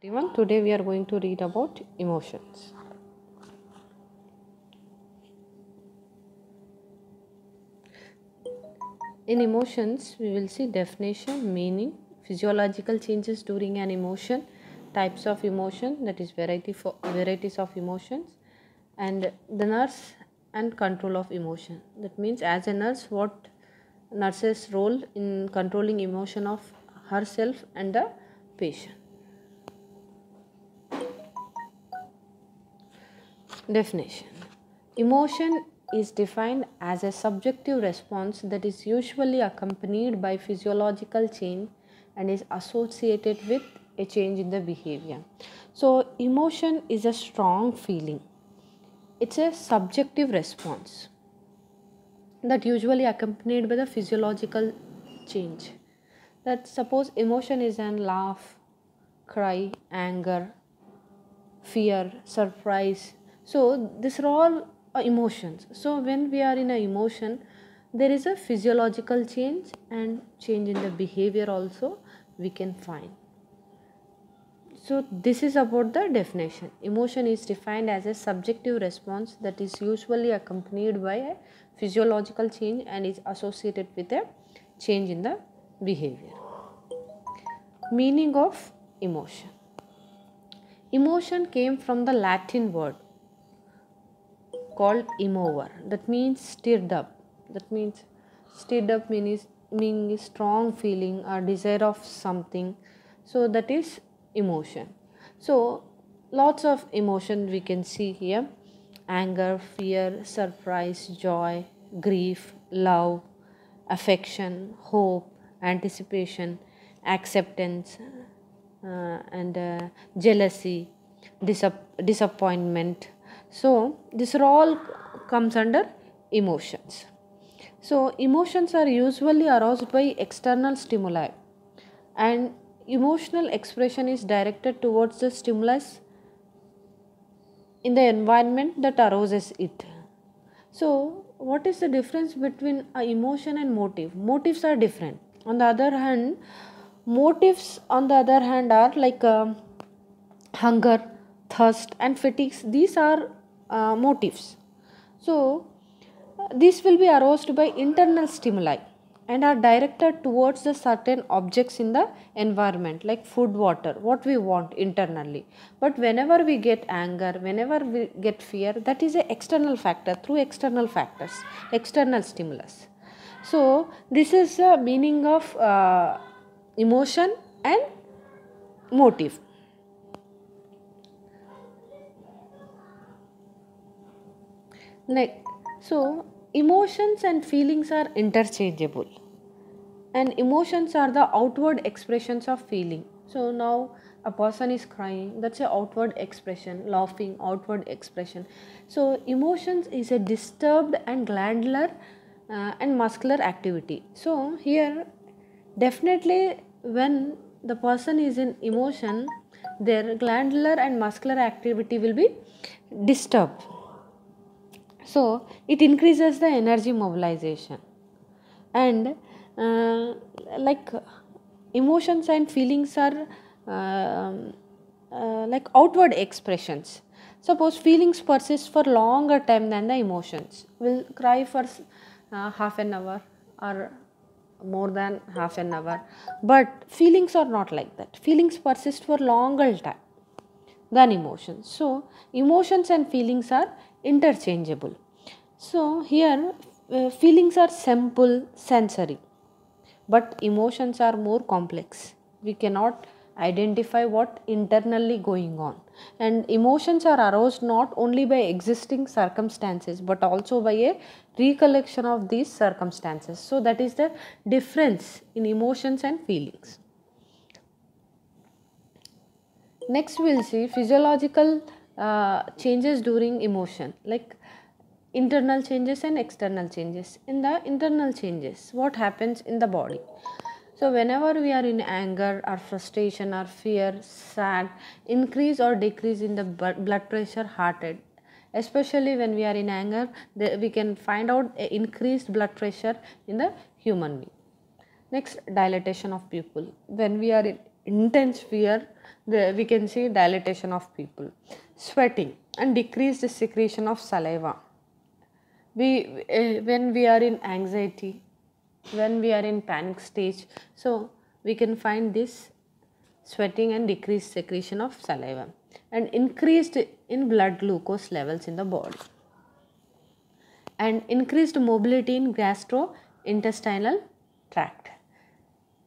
Everyone, today we are going to read about emotions. In emotions, we will see definition, meaning, physiological changes during an emotion, types of emotion, that is varieties of emotions, and the nurse and control of emotion. That means as a nurse, what nurse's role in controlling emotion of herself and the patient. Definition. Emotion is defined as a subjective response that is usually accompanied by physiological change and is associated with a change in the behavior. So, emotion is a strong feeling. It's a subjective response that usually accompanied by the physiological change. That suppose emotion is an laugh, cry, anger, fear, surprise. So these are all emotions. So when we are in an emotion, there is a physiological change and change in the behavior also we can find. So this is about the definition. Emotion is defined as a subjective response that is usually accompanied by a physiological change and is associated with a change in the behavior. Meaning of emotion. Emotion came from the Latin word called emover, that means stirred up. That means stirred up means strong feeling or desire of something. So that is emotion. So lots of emotion we can see here: anger, fear, surprise, joy, grief, love, affection, hope, anticipation, acceptance, and jealousy, disappointment. So these are all comes under emotions. So emotions are usually aroused by external stimuli, and emotional expression is directed towards the stimulus in the environment that arouses it. So what is the difference between emotion and motive? Motives are different. On the other hand, motives are like hunger, thirst and fatigues. These are motives. So these will be aroused by internal stimuli and are directed towards the certain objects in the environment, like food, water, what we want internally. But whenever we get anger, whenever we get fear, that is an external factor, through external factors, external stimulus. So this is the meaning of emotion and motive. Next, so emotions and feelings are interchangeable, and emotions are the outward expressions of feeling. So now a person is crying, that's an outward expression. Laughing, outward expression. So emotions is a disturbed and glandular and muscular activity. So here definitely when the person is in emotion, their glandular and muscular activity will be disturbed. So it increases the energy mobilization, and like emotions and feelings are like outward expressions. Suppose feelings persist for longer time than the emotions. Will cry for half an hour or more than half an hour, but feelings are not like that. Feelings persist for longer time than emotions. So emotions and feelings are interchangeable. So here feelings are simple, sensory, but emotions are more complex. We cannot identify what internally going on, and emotions are aroused not only by existing circumstances but also by a recollection of these circumstances. So that is the difference in emotions and feelings. Next we'll see physiological changes during emotion, like internal changes and external changes. In the internal changes, what happens in the body? So whenever we are in anger or frustration or fear, sad, increase or decrease in the blood pressure, heart rate. Especially when we are in anger, we can find out increased blood pressure in the human being. Next, dilatation of pupil. When we are intense fear, we can see dilatation of pupil, sweating, and decreased secretion of saliva. When we are in anxiety, when we are in panic stage, so we can find this sweating and decreased secretion of saliva, and increased in blood glucose levels in the body, and increased mobility in gastrointestinal tract.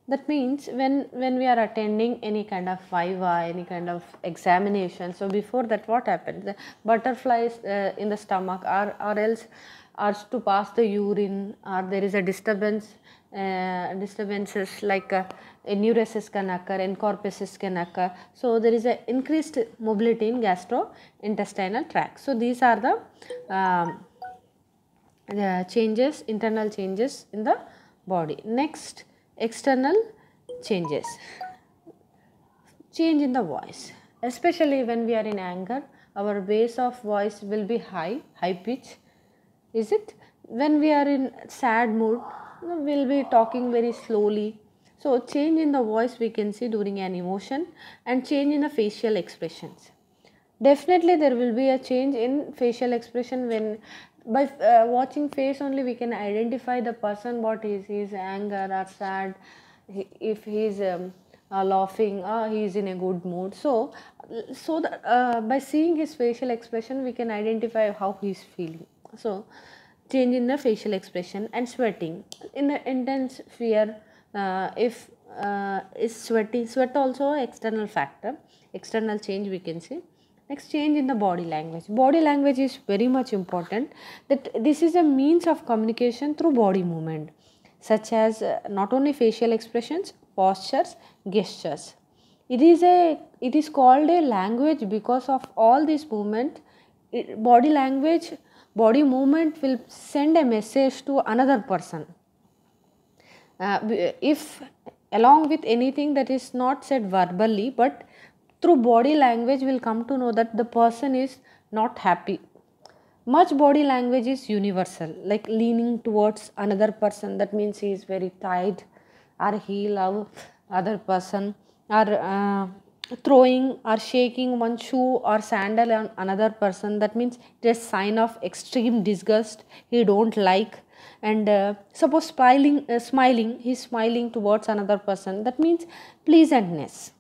That means when we are attending any kind of viva, any kind of examination, so before that what happens, the butterflies in the stomach, or else are to pass the urine, or there is a disturbances like enuresis can occur, encorpacis can occur, so there is a increased mobility in gastrointestinal tract. So these are the changes, internal changes in the body. Next, external changes. Change in the voice, especially when we are in anger, our bass of voice will be high pitch. Is it? When we are in sad mood, we'll be talking very slowly. So change in the voice we can see during an emotion, and change in the facial expressions. Definitely there will be a change in facial expression when by watching face only we can identify the person, what is his anger or sad, if he is laughing or he is in a good mood. So that, by seeing his facial expression we can identify how he is feeling. So change in the facial expression. And sweating in the intense fear, if is sweat also external factor, external change we can see. Next, change in the body language. Body language is very much important, that this is a means of communication through body movement, such as not only facial expressions, postures, gestures. It is called a language because of all this movement. Body language, body movement will send a message to another person. If along with anything that is not said verbally, but through body language we'll come to know that the person is not happy. Much body language is universal, like leaning towards another person, that means he is very tired, or he love other person, or throwing or shaking one shoe or sandal on another person, that means it is sign of extreme disgust, he don't like. And suppose smiling, he is smiling towards another person, that means pleasantness.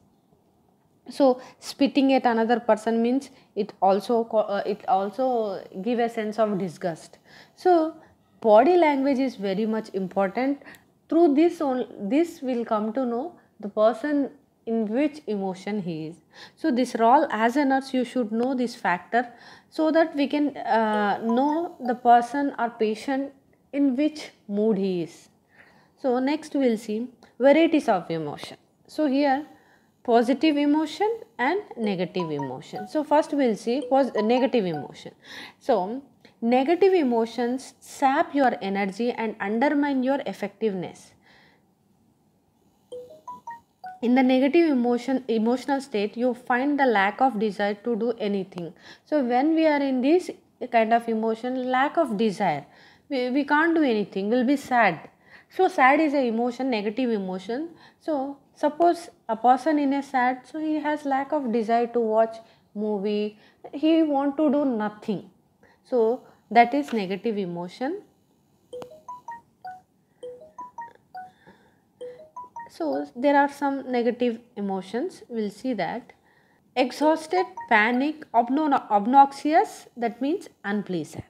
So spitting at another person means it also give a sense of disgust. So body language is very much important. Through this will come to know the person in which emotion he is. So this role as a nurse, you should know this factor, so that we can know the person or patient in which mood he is. So next we will see varieties of emotion. So here positive emotion and negative emotion. So first we will see negative emotion. So negative emotions sap your energy and undermine your effectiveness. In the negative emotional state, you find the lack of desire to do anything. So when we are in this kind of emotion, lack of desire, we can't do anything, we'll be sad. So sad is a emotion, negative emotion. So suppose a person in a sad, so he has lack of desire to watch movie, he want to do nothing. So that is negative emotion. So there are some negative emotions, we'll see that. Exhausted, panic, obnoxious, that means unpleasant.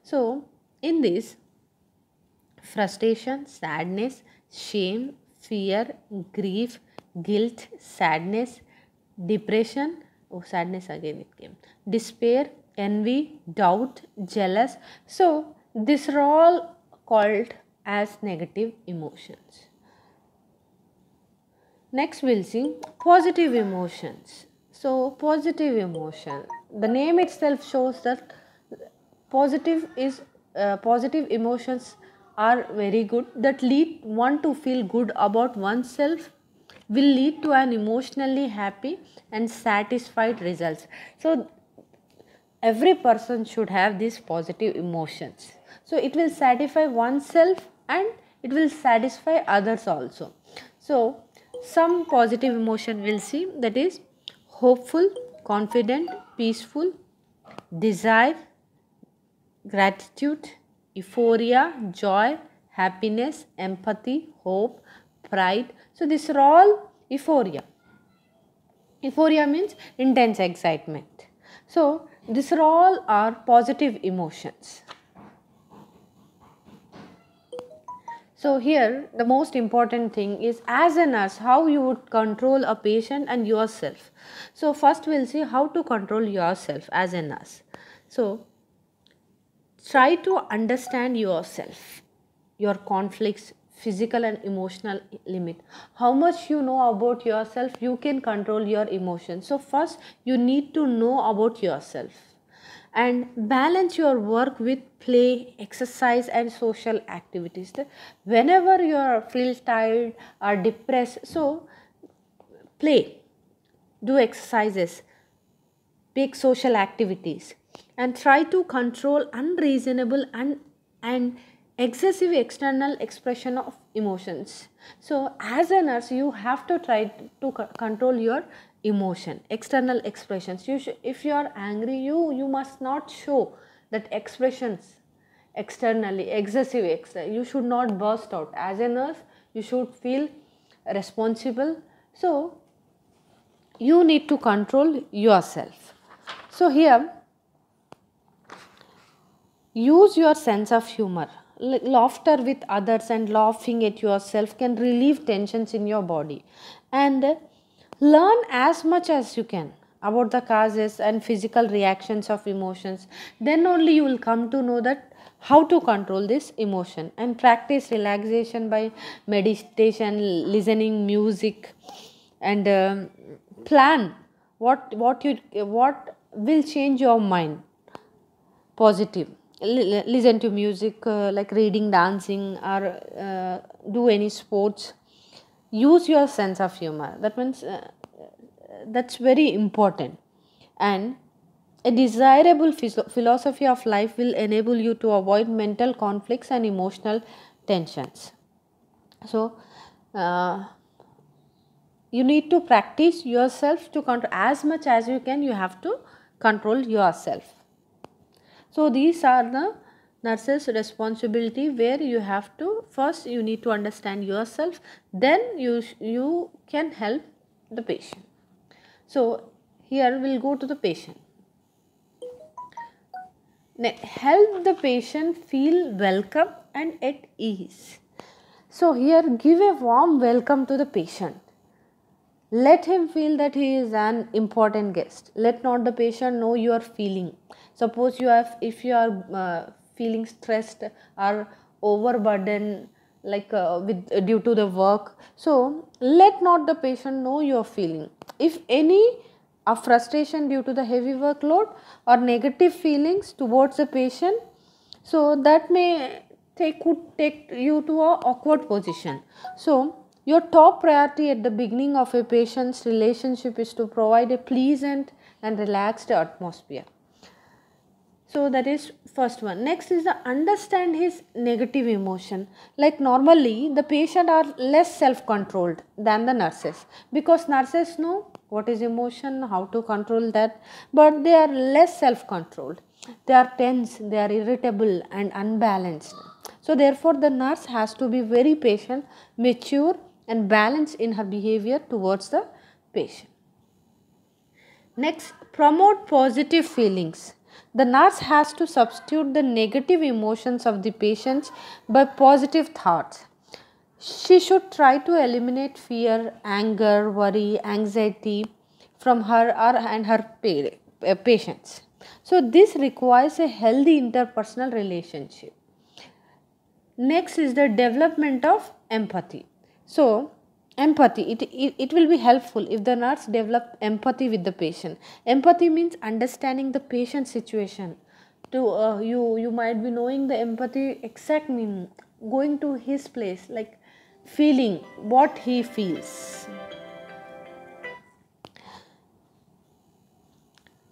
So in this, frustration, sadness, shame, fear, grief, guilt, sadness, depression, sadness again it came, despair, envy, doubt, jealous. So these are all called as negative emotions. Next we'll see positive emotions. So positive emotion, the name itself shows that positive emotions are very good, that lead one to feel good about oneself, will lead to an emotionally happy and satisfied results. So every person should have these positive emotions. So it will satisfy oneself and it will satisfy others also. So Some positive emotion we'll see, that is hopeful, confident, peaceful, desire, gratitude, euphoria, joy, happiness, empathy, hope, pride. So these are all euphoria. Euphoria means intense excitement. So these are all are positive emotions. So here the most important thing is, as a nurse, how you would control a patient and yourself. So first we'll see how to control yourself as a nurse. So try to understand yourself, your conflicts, physical and emotional limit. How much you know about yourself, you can control your emotions. So first you need to know about yourself and balance your work with play, exercise and social activities. Whenever you feel tired or depressed, so play, do exercises, pick social activities, and try to control unreasonable and excessive external expression of emotions. So as a nurse you have to try to control your emotion, external expressions. If you are angry, you must not show that expressions externally, excessive you should not burst out. As a nurse you should feel responsible. So you need to control yourself. So here, use your sense of humor. Laughter with others and laughing at yourself can relieve tensions in your body. And learn as much as you can about the causes and physical reactions of emotions. Then only you will come to know that how to control this emotion, and practice relaxation by meditation, listening music, and plan what will change your mind positive. Listen to music, like reading, dancing, or do any sports. Use your sense of humor, that means that's very important. And a desirable philosophy of life will enable you to avoid mental conflicts and emotional tensions. So you need to practice yourself to control as much as you can. You have to control yourself. So these are the nurse's responsibility, where you have to first you need to understand yourself, then you can help the patient. So here we'll go to the patient. Help the patient feel welcome and at ease. So here give a warm welcome to the patient. Let him feel that he is an important guest. Let not the patient know you are feeling. Suppose if you are feeling stressed or overburdened, like due to the work, so let not the patient know you are feeling. If any frustration due to the heavy workload or negative feelings towards the patient, so that may could take you to a awkward position. So your top priority at the beginning of a patient's relationship is to provide a pleasant and relaxed atmosphere. So that is first one. Next is the understand his negative emotion. Like normally the patient are less self-controlled than the nurses, because nurses know what is emotion, how to control that, but they are less self-controlled. They are tense, they are irritable and unbalanced. So therefore the nurse has to be very patient, mature and balanced in her behavior towards the patient. Next, promote positive feelings. The nurse has to substitute the negative emotions of the patients by positive thoughts. She should try to eliminate fear, anger, worry, anxiety from her and her patients. So this requires a healthy interpersonal relationship. Next is the development of empathy. So empathy, it will be helpful if the nurse develop empathy with the patient. Empathy means understanding the patient's situation. To you might be knowing the empathy exact meaning, going to his place, like feeling what he feels.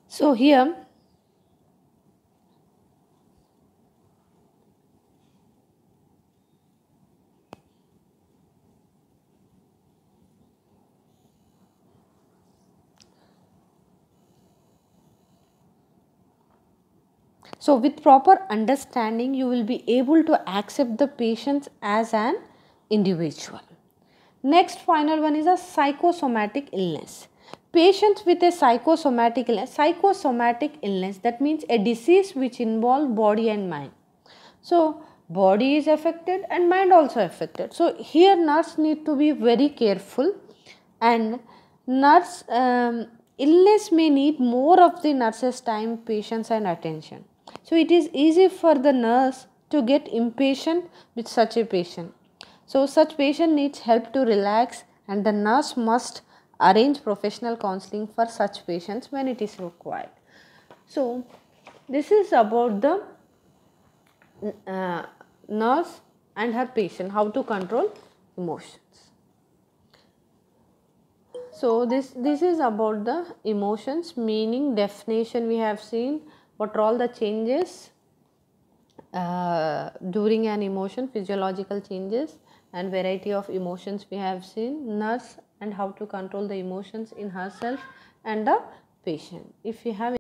So here So with proper understanding, you will be able to accept the patients as an individual. Next final one is a psychosomatic illness. Patients with a psychosomatic illness, that means a disease which involves body and mind. So body is affected and mind also affected. So here nurse need to be very careful, and nurse illness may need more of the nurse's time, patience and attention. So it is easy for the nurse to get impatient with such a patient. So such patient needs help to relax, and the nurse must arrange professional counseling for such patients when it is required. So this is about the nurse and her patient, how to control emotions. So this is about the emotions, meaning, definition we have seen, what are all the changes during an emotion, physiological changes, and variety of emotions we have seen, nurse and how to control the emotions in herself and the patient. If you have